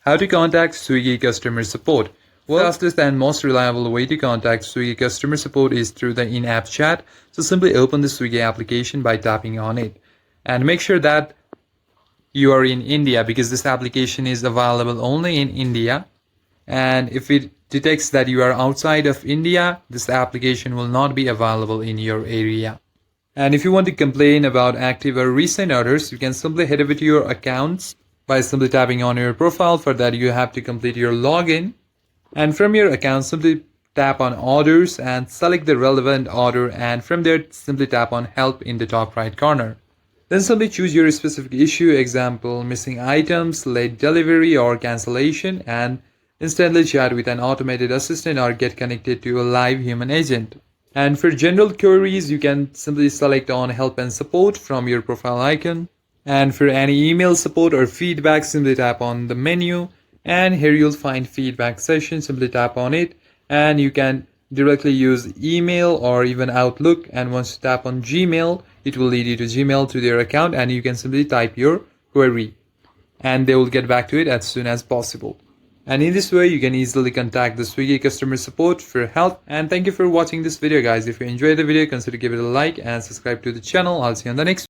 How to contact Swiggy customer support. Well, fastest and most reliable way to contact Swiggy customer support is through the in-app chat. So simply open the Swiggy application by tapping on it. And make sure that you are in India because this application is available only in India. And if it detects that you are outside of India, this application will not be available in your area. And if you want to complain about active or recent orders, you can simply head over to your accounts by simply tapping on your profile. For that, you have to complete your login. And from your account, simply tap on orders and select the relevant order. And from there, simply tap on help in the top right corner. Then simply choose your specific issue, example, missing items, late delivery or cancellation, and instantly chat with an automated assistant or get connected to a live human agent. And for general queries, you can simply select on help and support from your profile icon. And for any email support or feedback, simply tap on the menu. And here you'll find feedback session, simply tap on it. And you can directly use email or even Outlook. And once you tap on Gmail, it will lead you to Gmail to their account. And you can simply type your query. And they will get back to it as soon as possible. And in this way, you can easily contact the Swiggy customer support for help. And thank you for watching this video, guys. If you enjoyed the video, consider give it a like and subscribe to the channel. I'll see you on the next